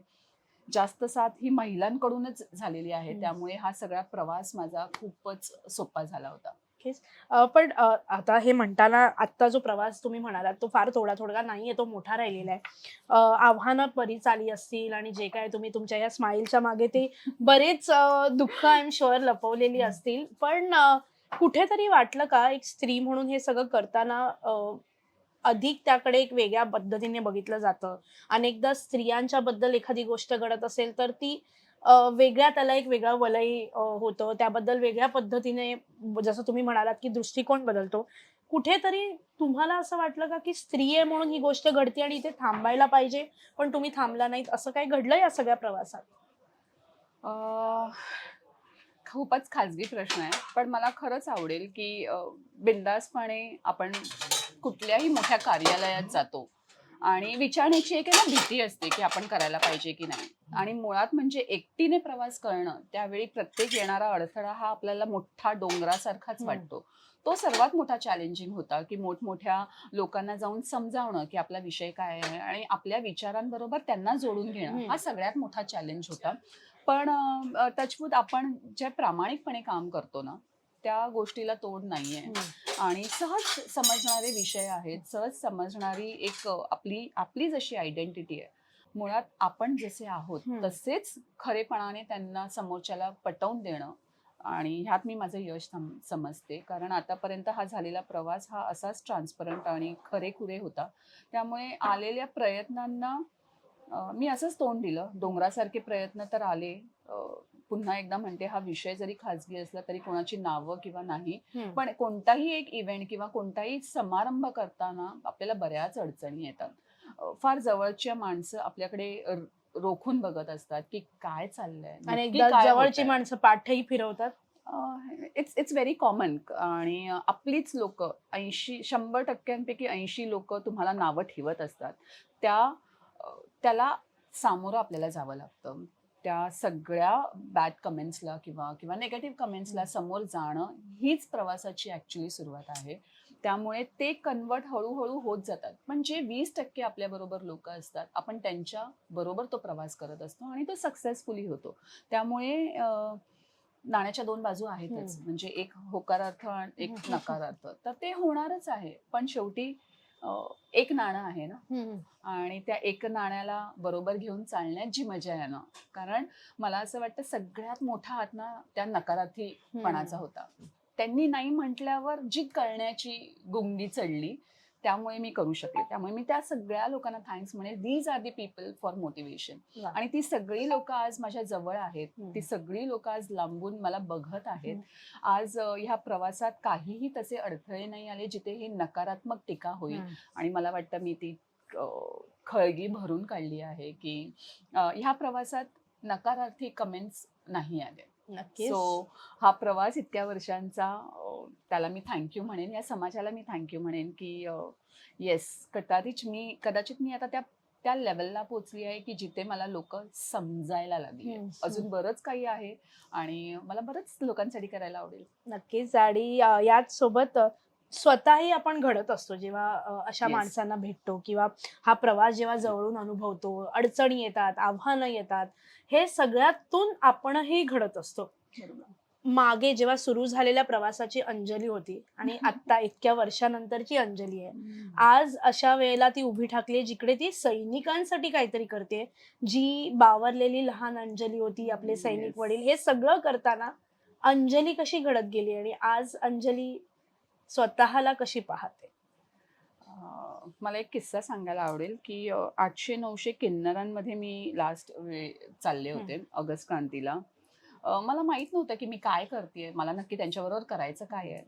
जास्त साथ ही महिलांकडूनच झालेली आहे. त्यामुळे हा सगळा प्रवास माझा खूपच सोपा झाला होता. पण आता हे म्हणताना आत्ता जो प्रवास तुम्ही म्हणालात तो फार थोडा नाहीये, तो मोठा राहिलेला आहे. आव्हानं बरीच आली असतील आणि जे काय तुम्ही तुमच्या या स्माईलच्या मागे ते बरेच दुःख आय एम शुअर लपवलेली असतील. पण कुठेतरी वाटलं का, एक स्त्री म्हणून हे सगळं करताना अधिक त्याकडे एक वेगळ्या पद्धतीने बघितलं जातं. अनेकदा स्त्रियांच्या बद्दल एखादी गोष्ट घडत असेल तर ती वेगळ्या त्याला एक वेगळं वलय होतं. त्याबद्दल वेगळ्या पद्धतीने जसं तुम्ही म्हणालात, की दृष्टिकोन बदलतो. कुठेतरी तुम्हाला असं वाटलं का, की स्त्री आहे म्हणून ही गोष्ट घडते आणि इथे थांबायला पाहिजे, पण तुम्ही थांबला नाहीत, असं काही घडलं या सगळ्या प्रवासात? अ, खूपच खाजगी प्रश्न आहे. पण मला खरंच आवडेल, की बिनधास्तपणे आपण कुठल्याही मोठ्या कार्यालयात जातो आणि विचारण्याची एक आहे ना भीती असते, की आपण करायला पाहिजे की नाही. आणि मुळात म्हणजे एकटीने प्रवास करणं, त्यावेळी प्रत्येक येणारा अडथळा हा आपल्याला मोठा डोंगरासारखाच हं, वाटतो. तो सर्वात मोठा चॅलेंजिंग होता, की मोठमोठ्या लोकांना जाऊन समजावणं, की आपला विषय काय आहे आणि आपल्या विचारांबरोबर त्यांना जोडून घेणं, हं, हा सगळ्यात मोठा चॅलेंज होता. पण टचवूड आपण जे प्रामाणिकपणे काम करतो ना, त्या गोष्टीला तोड नाहीये. हं. आणि सहज समजणारे विषय आहेत, सहज समजणारी एक आपली आपली जशी आयडेंटिटी आहे. मुळात आपण जसे आहोत, हं. तसेच खरेपणाने त्यांना समोरच्याला पटवून देणं आणि ह्यात मी माझं यश समजते. कारण आतापर्यंत हा झालेला प्रवास हा असाच ट्रान्सपरंट आणि खरेखुरे होता. त्यामुळे आलेल्या प्रयत्नांना मी असंच तोंड दिलं. डोंगरासारखे प्रयत्न तर आले. अ, पुन्हा एकदा म्हणते हा विषय जरी खाजगी असला तरी कोणाची नावं किंवा नाही. हं. पण कोणताही एक इव्हेंट किंवा कोणताही समारंभ करताना आपल्याला बऱ्याच अडचणी येतात. फार जवळची माणसं आपल्याकडे रोखून बघत असतात, की काय चाललंय? आणि नक्की एकदा काय जवळची होतंय? माणसं पाठही फिरवतात. इट्स इट्स व्हेरी कॉमन आणि आपलीच लोकं 100% 80 लोकं तुम्हाला नावं ठेवत असतात. त्या त्याला सामोरं आपल्याला जावं लागतं. त्या सगळ्या बॅड कमेंट्सला किंवा किंवा निगेटिव्ह कमेंट्सला हं. समोर जाणं हीच प्रवासाची ॲक्चुअली सुरुवात आहे. त्यामुळे ते कन्व्हर्ट हळू होत जातात. पण जे 20% आपल्याबरोबर लोकं असतात, आपण त्यांच्या बरोबर तो प्रवास करत असतो आणि तो सक्सेसफुली होतो. त्यामुळे नाण्याच्या 2 बाजू हं. आहेतच. म्हणजे एक होकारार्थ आणि एक हं, हं, हं. नकारार्थ. तर ते होणारच आहे. पण शेवटी अ, एक नाणं आहे ना हं, आणि त्या एक नाण्याला बरोबर घेऊन चालण्यात जी मजा आहे ना, कारण मला असं वाटतं सगळ्यात मोठा हात ना त्या हं. नकारार्थीपणाचा होता. त्यांनी नाही म्हटल्यावर जी कळण्याची गुंगी चढली, त्यामुळे मी करू शकले. त्यामुळे मी त्या सगळ्या लोकांना थँक्स म्हणेल. These are the people for motivation. वाह! आणि ती सगळी लोकं आज माझ्या जवळ आहेत. ती हं, सगळी लोकं आज लांबून मला बघत आहेत. हं, आज ह्या प्रवासात काहीही तसे अडथळे नाही आले, जिथे ही नकारात्मक टीका होईल हं. आणि मला वाटतं मी ती अ, खळगी भरून काढली आहे, की ह्या प्रवासात नकारार्थी कमेंट्स नाही आले. सो नक्कीच. हा प्रवास इतक्या वर्षांचा त्याला मी थँक म्हणेन. या समाजाला मी थँक म्हणेन, की येस कदाचित मी आता त्या त्या लेव्हलला पोहोचली आहे, की जिथे मला लोकं समजायला लागली आहेत. हं, हं. अजून बरंच काही आहे आणि मला बरंच लोकांसाठी करायला आवडेल. नक्कीच आणि याच सोबत स्वतःही आपण घडत असतो जेव्हा अशा येस. माणसांना भेटतो किंवा हा प्रवास जेव्हा जवळून अनुभवतो, अडचणी येतात, आव्हानं येतात, हे सगळ्यातून आपणही घडत असतो. बरोबर. मागे जेव्हा सुरू झालेल्या प्रवासाची अंजली होती आणि आत्ता इतक्या वर्षानंतरची अंजली आहे. हं. आज अशा वेळेला ती उभी ठाकली आहे, जिकडे ती सैनिकांसाठी काहीतरी करते. जी बावरलेली लहान अंजली होती, आपले सैनिक येस. वडील हे सगळं करताना अंजली कशी घडत गेली आणि आज अंजली स्वतःला कशी पाहते? मला एक किस्सा सांगायला आवडेल, की 800-900 किन्नरांमध्ये मी लास्ट चालले हं, होते ऑगस्ट क्रांतीला. मला माहीत नव्हतं, की मी काय करतेय? मला नक्की त्यांच्याबरोबर करायचं काय आहे?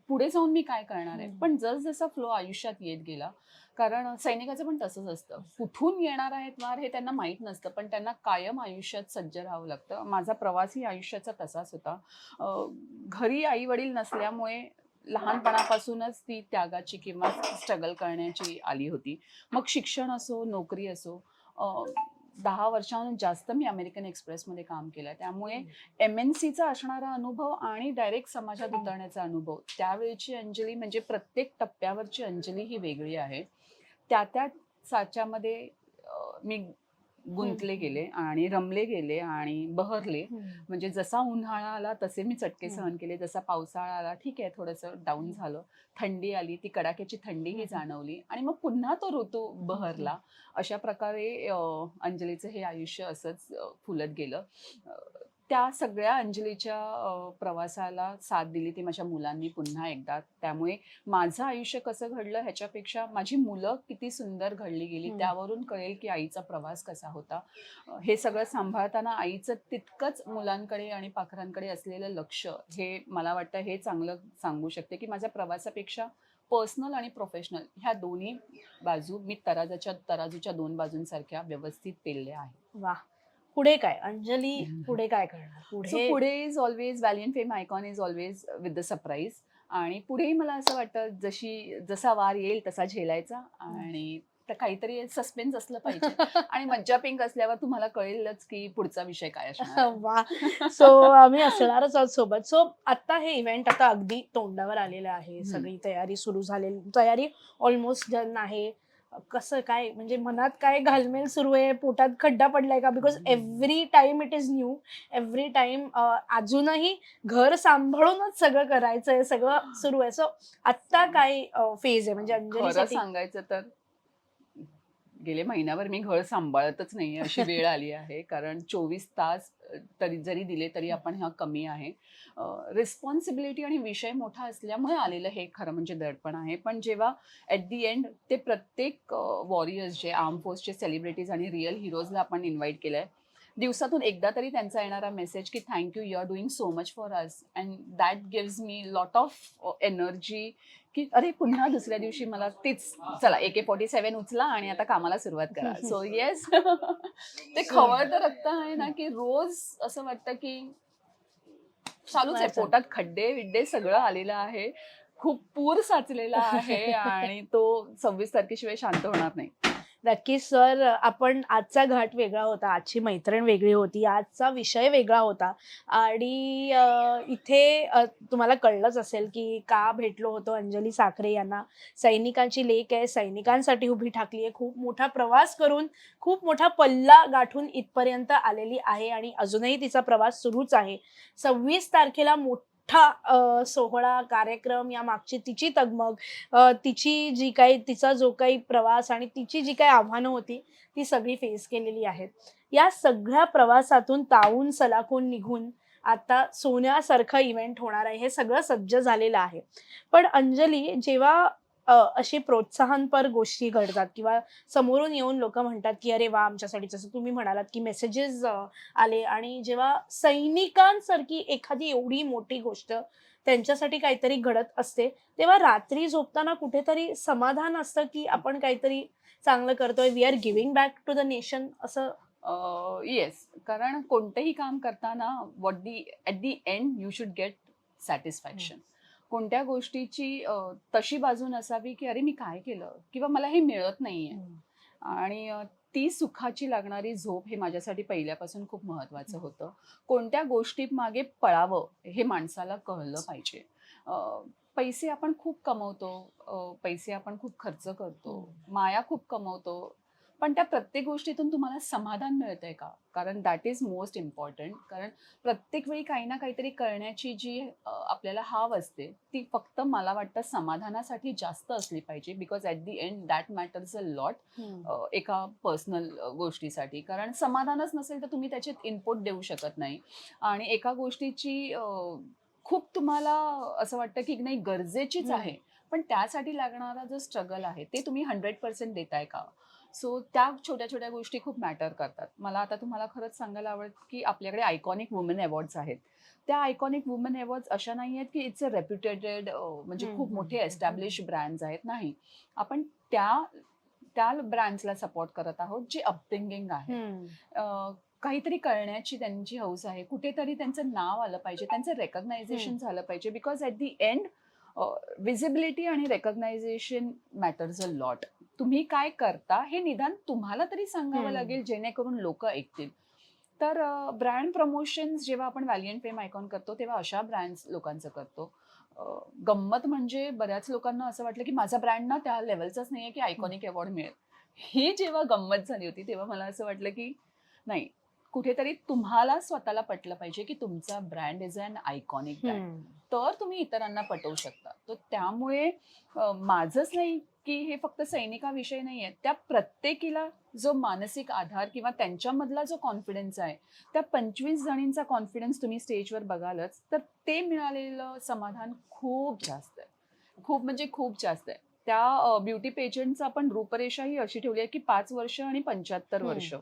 पुढे जाऊन मी काय करणार आहे? हं, पण जसजसा फ्लो आयुष्यात येत गेला, कारण सैनिकाचं पण तसंच असतं. कुठून येणार आहेत वार हे त्यांना माहीत नसतं, पण त्यांना कायम आयुष्यात सज्ज राहावं लागतं. माझा प्रवासही आयुष्याचा तसाच होता. अ, घरी आई-वडील नसल्यामुळे लहानपणापासूनच ती त्यागाची किंवा स्ट्रगल करण्याची आली होती. मग शिक्षण असो, नोकरी असो. अ, 10 वर्षांहून जास्त मी अमेरिकन एक्सप्रेसमध्ये काम केलं. त्यामुळे एम-एन-सीचा असणारा अनुभव आणि डायरेक्ट समाजात हं, उतरण्याचा अनुभव. त्यावेळची अंजली म्हणजे प्रत्येक टप्प्यावरची अंजली ही वेगळी आहे. त्या साच्यामध्ये मी हं, गुंतले हं, गेले आणि रमले गेले आणि बहरले. हं, म्हणजे जसा उन्हाळा आला तसे मी चटके हं, सहन केले. जसा पावसाळा आला ठीक आहे थोडंसं डाऊन हं, झालं. थंडी आली, ती कडाक्याची थंडीही हं, जाणवली आणि मग पुन्हा तो ऋतू हं, हं. बहरला. अशा प्रकारे अंजलीचं हे आयुष्य असंच फुलत गेलं. अ, त्या सगळ्या अंजलीच्या प्रवासाला साथ दिली ती माझ्या मुलांनी पुन्हा एकदा. त्यामुळे माझं आयुष्य कसं घडलं ह्याच्यापेक्षा माझी मुलं किती सुंदर घडली गेली त्यावरून कळेल की आईचा प्रवास कसा होता. हे सगळं सांभाळताना आईचं तितकंच मुलांकडे आणि पाखरांकडे असलेलं लक्ष, हे मला वाटतं हे चांगलं सांगू शकते की माझ्या प्रवासापेक्षा पर्सनल आणि प्रोफेशनल ह्या दोन्ही बाजू मी तराजूच्या दोन बाजूंसारख्या व्यवस्थित पेलल्या आहेत. वा. पुढे काय अंजली, पुढे काय करणार सो पुढे? पुढे is always valiant fame icon is always with the surprise. आणि पुढेही मला असं वाटतं जसा वार येईल तसा झेलायचा आणि काहीतरी सस्पेन्स असलं पाहिजे आणि मज्जा पिंक असल्यावर तुम्हाला कळेलच की पुढचा विषय काय असणार आहे. वा. सो आम्ही असणारच आहोत सोबत. सो आता हे इव्हेंट आता अगदी तोंडावर आलेलं आहे, सगळी तयारी सुरू झालेली, तयारी ऑलमोस्ट डन आहे. कसं काय म्हणजे मनात काय घालमेल सुरू आहे, पोटात खड्डा पडलाय का? Because every time it is new, every time अजूनही घर सांभाळूनच सगळं करायचंय, सगळं सुरू आहे. सो आत्ता काय फेज आहे म्हणजे खरं अंजलीसाठी? सांगायचं तर गेले महिनाभर मी घर सांभाळतच नाहीये अशी वेळ आली आहे. कारण 24 तास जरी दिले तरी आपण ह्या कमी आहे. रिस्पॉन्सिबिलिटी आणि विषय मोठा असल्यामुळे आलेलं हे खरं म्हणजे दडपण आहे. पण जेव्हा ॲट दी एंड ते प्रत्येक वॉरियर्स जे आर्म फोर्सचे सेलिब्रिटीज आणि रिअल हिरोजला आपण इन्व्हाइट केलंय, दिवसातून एकदा तरी त्यांचा येणारा मेसेज की thank you, you are doing so much for us, and that gives me lot of energy की अरे पुन्हा दुसऱ्या दिवशी मला तीच, चला AK-47 उचला आणि आता कामाला सुरुवात करा. सो येस, ते खवळतं रक्त आहे ना की रोज असं वाटतं की चालूच आहे. पोटात खड्डे विड्डे सगळं आलेलं आहे, खूप पूर साचलेला आहे आणि तो 26 तारखेशिवाय शांत होणार नाही. नक्कीच सर. आपण आजचा घाट वेगळा होता, आजची मैत्रीण वेगळी होती, आजचा विषय वेगळा होता आणि इथे तुम्हाला कळलंच असेल की का भेटलो होतो अंजली साखरे यांना. सैनिकांची लेक आहे, सैनिकांसाठी उभी ठाकली आहे, खूप मोठा प्रवास करून, खूप मोठा पल्ला गाठून इथपर्यंत आलेली आहे आणि अजूनही तिचा प्रवास सुरूच आहे. 26 तारखेला मोठा सोहळा, कार्यक्रम, या मागची तिची तगमग, तिची जी काही, तिचा जो काही प्रवास आणि तिची जी काही आव्हानं होती ती सगळी फेस केलेली आहेत. या सगळ्या प्रवासातून तावून सलाखून निघून आता सोन्यासारखं इव्हेंट होणार आहे, हे सगळं सज्ज झालेलं आहे. पण अंजली, जेव्हा अशी प्रोत्साहनपर गोष्टी घडतात किंवा समोरून येऊन लोक म्हणतात की अरे वा आमच्यासाठी, जसं तुम्ही म्हणालात की मेसेजेस आले, आणि जेव्हा सैनिकांसारखी एखादी एवढी मोठी गोष्ट त्यांच्यासाठी काहीतरी घडत असते, तेव्हा रात्री झोपताना कुठेतरी समाधान असतं की आपण काहीतरी चांगलं करतोय, we are giving back to the nation, असं? येस, कारण कोणतंही काम करताना at the end you should get satisfaction. कोणत्या गोष्टीची तशी बाजू नसावी की अरे मी काय केलं किंवा मला हे मिळत नाहीये. आणि ती सुखाची लागणारी झोप हे माझ्यासाठी पहिल्यापासून खूप महत्त्वाचं होतं. कोणत्या गोष्टी मागे पळावं हे माणसाला कळलं पाहिजे. पैसे आपण खूप कमवतो, पैसे आपण खूप खर्च करतो, माया खूप कमवतो, पण त्या प्रत्येक गोष्टीतून तुम्हाला समाधान मिळतंय का? कारण दॅट इज मोस्ट इम्पॉर्टंट. कारण प्रत्येक वेळी काही ना काहीतरी करण्याची जी आपल्याला हाव असते ती फक्त मला वाटतं समाधानासाठी जास्त असली पाहिजे. Because at the end that matters a lot एका पर्सनल गोष्टीसाठी. कारण समाधानच नसेल तर तुम्ही त्याच्यात इनपुट देऊ शकत नाही आणि एका गोष्टीची खूप तुम्हाला असं वाटतं की नाही गरजेचीच आहे, पण त्यासाठी लागणारा जो स्ट्रगल आहे ते तुम्ही 100% देताय का? सो त्या छोट्या छोट्या गोष्टी खूप मॅटर करतात. मला आता तुम्हाला खरंच सांगायला आवडेल की आपल्याकडे आयकॉनिक वुमेन अवॉर्ड्स आहेत. त्या आयकॉनिक वुमेन अवॉर्ड्स अशा नाही आहेत की इट्स अ रेप्युटेटेड म्हणजे खूप मोठे एस्टॅब्लिश ब्रँड्स आहेत. नाही, आपण त्या त्या ब्रँड्सला सपोर्ट करत आहोत जे अपथिंकिंग आहे. काहीतरी करण्याची त्यांची हौस आहे, कुठेतरी त्यांचं नाव आलं पाहिजे, त्यांचं रेकग्नायझेशन झालं पाहिजे. Because at the end visibility आणि रेकग्नायझेशन मॅटर्स अ लॉट. तुम्ही काय करता हे निदान तुम्हाला तरी सांगावं लागेल, जेणेकरून लोक ऐकतील. तर ब्रँड प्रमोशन्स जेव्हा आपण व्हॅलियंट फेम आयकॉन करतो तेव्हा अशा ब्रँड्स लोकांचं करतो. गंमत म्हणजे बऱ्याच लोकांना असं वाटलं की माझा ब्रँड ना त्या लेवलचाच नाहीये की आयकॉनिक अवॉर्ड मिळेल. ही जेव्हा गंमत झाली होती तेव्हा मला असं वाटलं की नाही, कुठेतरी तुम्हाला स्वतःला पटलं पाहिजे की तुमचा brand is an iconic brand, तर तुम्ही इतरांना पटवू शकता. तर त्यामुळे माझंच नाही की हे फक्त सैनिकाविषयी नाही आहे, त्या प्रत्येकीला जो मानसिक आधार किंवा त्यांच्यामधला जो कॉन्फिडन्स आहे, त्या 25 जणींचा कॉन्फिडन्स तुम्ही स्टेजवर बघालच तर ते मिळालेलं समाधान खूप जास्त आहे. खूप म्हणजे खूप जास्त आहे. त्या ब्युटी पेजंटचं आपण रूपरेषा ही अशी ठेवली आहे की 5 वर्ष आणि 75 वर्ष.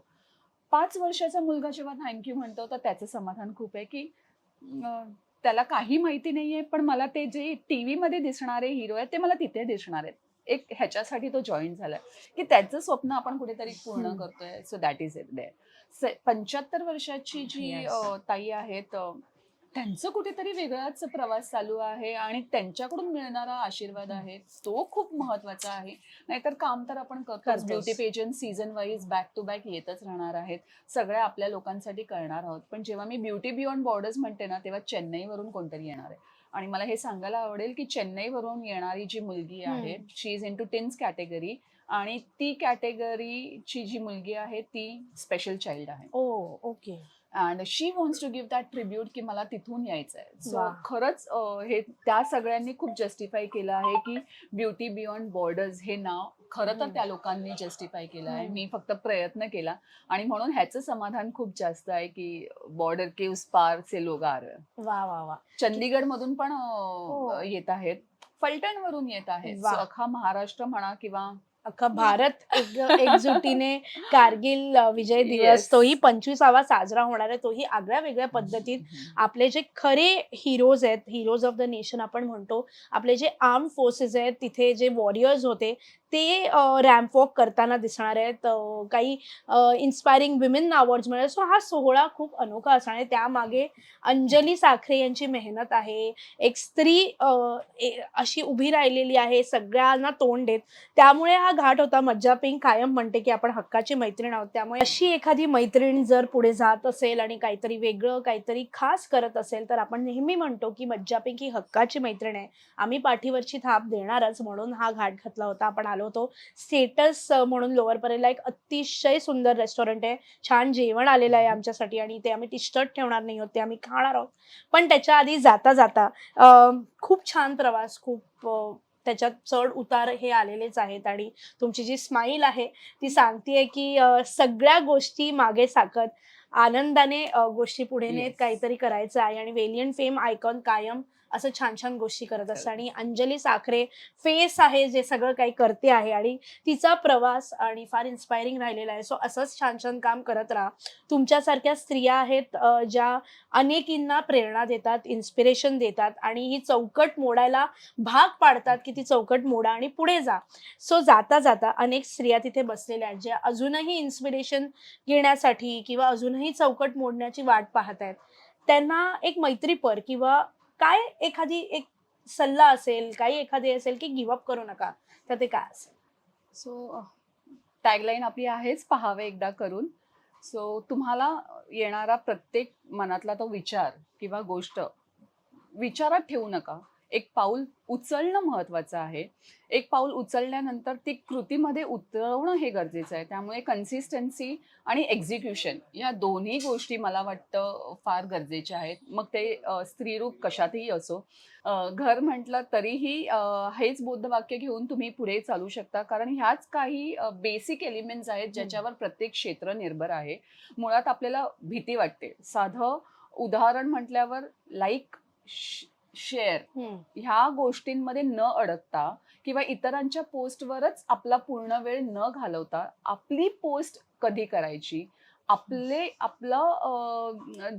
5 वर्षाचा मुलगा जेव्हा थँक यू म्हणतो तर त्याचं समाधान खूप आहे की त्याला काही माहिती नाहीये, पण मला ते जे टीव्हीमध्ये दिसणारे हिरो आहेत ते मला तिथे दिसणार आहेत. एक ह्याच्यासाठी तो जॉईन झालाय की त्याचं स्वप्न आपण कुठेतरी पूर्ण करतोय. So that is it there. 75 वर्षाची जी ताई आहेत, त्यांचं कुठेतरी वेगळाच प्रवास चालू आहे आणि त्यांच्याकडून मिळणारा आशीर्वाद आहे तो खूप महत्वाचा आहे. नाहीतर काम तर आपण करतोच. Beauty pageant season wise back to back येतच राहणार आहेत. सगळ्या आपल्या लोकांसाठी करणार आहोत. पण जेव्हा मी ब्युटी बियॉन्ड बॉर्डर्स म्हणते ना, तेव्हा चेन्नईवरून कोणतरी येणार आहे. आणि मला हे सांगायला आवडेल की चेन्नईवरून येणारी जी मुलगी आहे, she is into teens category, आणि ती कॅटेगरीची जी मुलगी आहे ती स्पेशल चाइल्ड आहे. Okay. And she wants to give that tribute की मला तिथून यायचं आहे. सो वाह! खरंच हे त्या सगळ्यांनी खूप जस्टिफाय केलं आहे की ब्युटी बियॉन्ड बॉर्डर्स हे नाव खरं तर त्या लोकांनी जस्टिफाय केलं आहे. मी फक्त प्रयत्न केला आणि म्हणून ह्याचं समाधान खूप जास्त आहे की बॉर्डर के उस पार से लोग आ रहे हैं. वा वा वा. चंदीगड मधून पण हो. येत आहेत, फलटण वरून येत आहेत. वाह! So अख्खा महाराष्ट्र म्हणा किंवा अख्खा भारत एकजुटीने कारगिल विजय दिवस Yes. तोही 25वा साजरा होणार आहे. तोही आगळ्या वेगळ्या पद्धतीत आपले जे खरे हिरोज आहेत, हिरोज ऑफ द नेशन आपण म्हणतो, आपले जे आर्म फोर्सेस आहेत, तिथे जे वॉरियर्स होते ते रॅम्प वॉक करताना दिसणार आहेत. काही इन्स्पायरिंग विमेन अवॉर्ड्स मिळाले. सो हा सोहळा खूप अनोखा असणार आहे. त्यामागे अंजली साखरे यांची मेहनत आहे. एक स्त्री अशी उभी राहिलेली आहे सगळ्यांना तोंड देत. त्यामुळे हा घाट होता. मज्जा पिंक कायम म्हणते की आपण हक्काची मैत्रीण आहोत. त्यामुळे अशी एखादी मैत्रीण जर पुढे जात असेल आणि काहीतरी वेगळं काहीतरी खास करत असेल तर आपण नेहमी म्हणतो की मज्जा पिंक ही हक्काची मैत्रीण आहे. आम्ही पाठीवरची थाप देणारच म्हणून हा घाट घातला होता. आपण आलो होतो स्टेटस म्हणून लोअर परेलला. एक अतिशय सुंदर रेस्टॉरंट आहे. छान जेवण आलेलं आहे आमच्यासाठी आणि ते आम्ही टी-शर्ट ठेवणार नाही आहोत, ते आम्ही खाणार आहोत. पण त्याच्या आधी जाता जाता खूप छान प्रवास, खूप त्याच्यात चढ उतार हे आलेलेच आहेत आणि तुमची जी स्माईल आहे ती सांगतेय की सगळ्या गोष्टी मागे साकत आनंदाने गोष्टी पुढे नेत काहीतरी करायचं आहे आणि वेलियंट फेम आयकॉन कायम असं छान छान गोष्टी करत असते. आणि अंजली साखरे फेस आहे जे सगळं काही करते आहे आणि तिचा प्रवास आणि फार इन्स्पायरिंग राहिलेला आहे. सो असंच छान छान काम करत राहा. तुमच्यासारख्या स्त्रिया आहेत ज्या अनेकींना प्रेरणा देतात, इन्स्पिरेशन देतात आणि ही चौकट मोडायला भाग पाडतात की ती चौकट मोडा आणि पुढे जा. सो जाता जाता अनेक स्त्रिया तिथे बसलेल्या आहेत ज्या अजूनही इन्स्पिरेशन घेण्यासाठी किंवा अजूनही चौकट मोडण्याची वाट पाहत आहेत. त्यांना एक मैत्रीपर किंवा काय एखादी एक सल्ला असेल, काही एखादी असेल की गिव्ह अप करू नका, तर ते काय असेल? सो टॅगलाईन आपली आहेच, पाहावे एकदा करून. सो तुम्हाला येणारा प्रत्येक मनातला तो विचार किंवा गोष्ट विचारात ठेवू नका. एक पाऊल उचलणं महत्वाचं आहे. एक पाऊल उचलल्यानंतर ती कृतीमध्ये उतरवणं हे गरजेचं आहे. त्यामुळे कन्सिस्टन्सी आणि एक्झिक्युशन या दोन्ही गोष्टी मला वाटतं फार गरजेच्या आहेत. मग ते स्त्रीरूप कशातही असो. घर म्हटलं तरीही हेच बोधवाक्य घेऊन तुम्ही पुढे चालू शकता. कारण ह्याच काही बेसिक एलिमेंट्स आहेत ज्याच्यावर प्रत्येक क्षेत्र निर्भर आहे. मुळात आपल्याला भीती वाटते. साधं उदाहरण म्हटल्यावर लाईक, शेअर ह्या गोष्टींमध्ये न अडकता किंवा इतरांच्या पोस्टवरच आपला पूर्ण वेळ न घालवता आपली पोस्ट कधी करायची, आपलं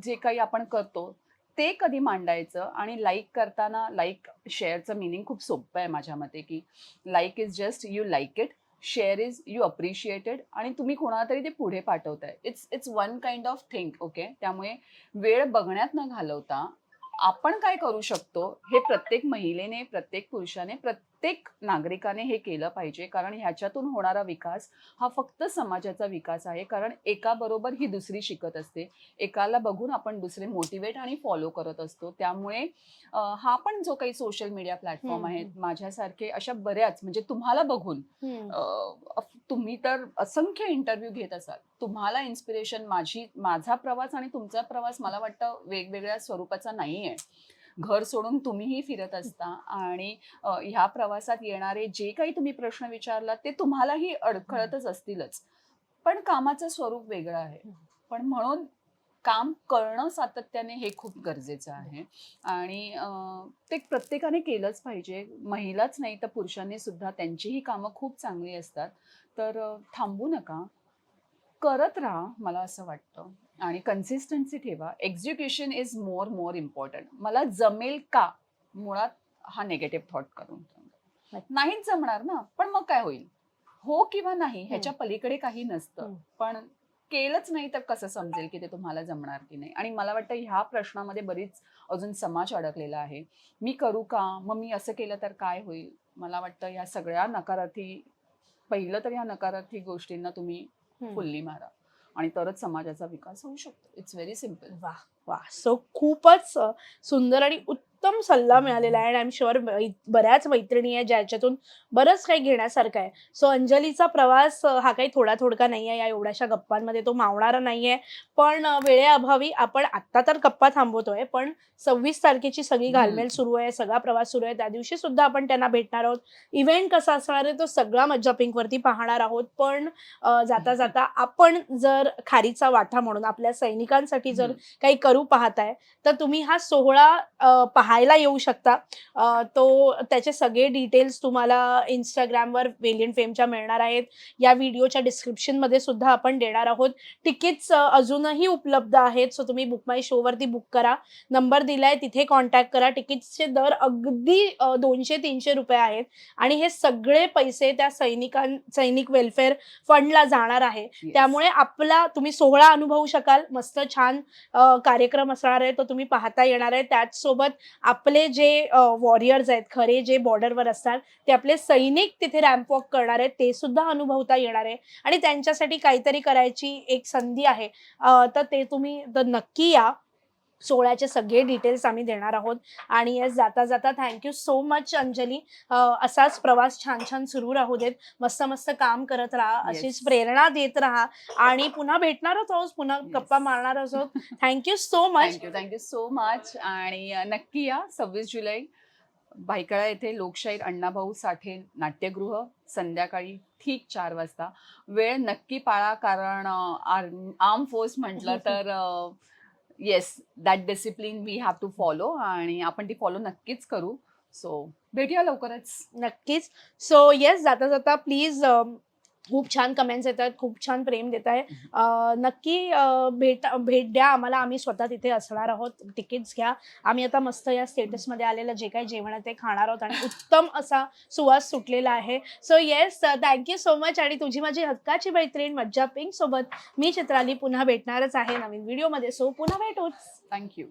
जे काही आपण करतो ते कधी मांडायचं. आणि लाईक करताना, लाईक शेअरचं मिनिंग खूप सोपं आहे माझ्या मते की like is just you like it, share is you appreciated आणि तुम्ही कोणाला तरी ते पुढे पाठवताय. It's one kind of thing. Okay, त्यामुळे वेळ बघण्यात न घालवता आपण काय करू शकतो हे प्रत्येक महिलेने, प्रत्येक पुरुषाने, प्रत्येक नागरिकाने हे केलं पाहिजे. कारण ह्याच्यातून होणारा विकास हा फक्त समाजाचा विकास आहे. कारण एकाबरोबर ही दुसरी शिकत असते, एकाला बघून आपण दुसरे मोटिवेट आणि फॉलो करत असतो. त्यामुळे हा पण जो काही सोशल मीडिया प्लॅटफॉर्म आहेत, माझ्यासारखे अशा बऱ्याच म्हणजे तुम्हाला बघून तुम्ही तर असंख्य इंटरव्ह्यू घेत असाल. तुम्हाला इन्स्पिरेशन माझा प्रवास आणि तुमचा प्रवास मला वाटतं वेगवेगळ्या स्वरूपाचा नाही आहे. घर सोडून तुम्हीही फिरत असता आणि ह्या प्रवासात येणारे जे काही तुम्ही प्रश्न विचारलात ते तुम्हालाही अडखळतच असतीलच. पण कामाचं स्वरूप वेगळं आहे. पण म्हणून काम करणं सातत्याने हे खूप गरजेचं आहे आणि ते प्रत्येकाने केलंच पाहिजे. महिलाच नाही तर पुरुषांनी सुद्धा त्यांचीही कामं खूप चांगली असतात. तर थांबू नका. करत राहा मला असं वाटतं आणि कन्सिस्टन्सी ठेवा. Execution is more important. मला जमेल का? मुळात हा निगेटिव्ह थॉट करून ठेवा. नाहीच जमणार ना, पण मग काय होईल? हो किंवा नाही ह्याच्या पलीकडे काही नसतं. पण केलंच नाही तर कसं समजेल की ते तुम्हाला जमणार की नाही? आणि मला वाटतं ह्या प्रश्नामध्ये बरीच अजून समाज अडकलेला आहे. मी करू का? मग मी असं केलं तर काय होईल? मला वाटतं ह्या सगळ्या नकारार्थी पहिलं तर ह्या नकारार्थी गोष्टींना तुम्ही फुल्ली मारा आणि तरच समाजाचा विकास होऊ शकतो. It's very simple. वा वा सो खूपच सुंदर आणि उत्तम सल्ला मिळालेला आहे आणि आय एम शुअर बऱ्याच मैत्रिणी आहे ज्याच्यातून बरंच काही घेण्यासारखं आहे. सो अंजलीचा प्रवास हा काही थोडा थोडका नाही आहे. या एवढ्याशा गप्पांमध्ये तो मावणारा नाहीये. पण वेळेअभावी आपण आत्ता तर गप्पा थांबवतोय, पण 26 तारखेची सगळी घालमेल सुरू आहे, सगळा प्रवास सुरू आहे. त्या दिवशी सुद्धा आपण त्यांना भेटणार आहोत. इव्हेंट कसा असणार आहे तो सगळा मज्जा पिंकवरती पाहणार आहोत. पण जाता जाता आपण जर खारीचा वाटा म्हणून आपल्या सैनिकांसाठी जर काही करू पाहताय तर तुम्ही हा सोहळा पाहायला येऊ शकता. तो त्याचे सगळे डिटेल्स तुम्हाला इंस्टाग्रामवर वेलियंट फेमच्या मिळणार आहेत. या व्हिडिओच्या डिस्क्रिप्शनमध्ये सुद्धा आपण देणार आहोत. तिकीट्स अजूनही उपलब्ध आहेत. सो तुम्ही बुक माय शो वरती बुक करा. नंबर दिलाय तिथे कॉन्टॅक्ट करा. तिकीट्सचे दर अगदी 200-300 रुपये आहेत आणि हे सगळे पैसे त्या सैनिक वेलफेअर फंडला जाणार आहे. त्यामुळे आपला तुम्ही सोहळा अनुभवू शकाल. मस्त छान कार्यक्रम असणार आहे तो तुम्ही पाहता येणार आहे. त्याचसोबत आपले जे वॉरियर्स आहेत खरे जे बॉर्डरवर असतात ते आपले सैनिक तिथे रॅम्प वॉक करणार आहेत ते सुद्धा अनुभवता येणार आहे आणि त्यांच्यासाठी काहीतरी करायची एक संधी आहे. तर ते तुम्ही तर नक्की या. सोहळ्याचे सगळे डिटेल्स आम्ही देणार आहोत आणि येस जाता जाता थँक्यू सो मच अंजली. असाच प्रवास छान छान सुरू राहू देत. मस्त मस्त काम करत राहा. अशीच प्रेरणा देत राहा आणि पुन्हा भेटणारच आहोत. पुन्हा गप्पा मारणारच आहोत. Thank you so much. Thank you so much आणि नक्की या 26 जुलै भायखळा येथे लोकशाहीर अण्णाभाऊ साठे नाट्यगृह संध्याकाळी ठीक 4 वाजता. वेळ नक्की पाळा कारण आर्म फोर्स म्हटलं तर yes that discipline we have to follow आणि आपण ती फॉलो नक्कीच करू. सो भेटूया लवकरच. नक्कीच. सो येस जाता जाता प्लीज खूप छान कमेंट्स येतात, खूप छान प्रेम देत आहे. नक्की भेट द्या आम्हाला. आम्ही स्वतः तिथे असणार आहोत. तिकीट्स घ्या. आम्ही आता मस्त या स्टेटसमध्ये आलेलं जे काही जेवण आहे ते खाणार आहोत आणि उत्तम असा सुवास सुटलेला आहे. So yes thank you so much आणि तुझी माझी हक्काची मैत्रीण मज्जा पिंक सोबत मी चित्राली पुन्हा भेटणारच आहे नवीन व्हिडिओमध्ये. सो पुन्हा भेटूच. थँक्यू.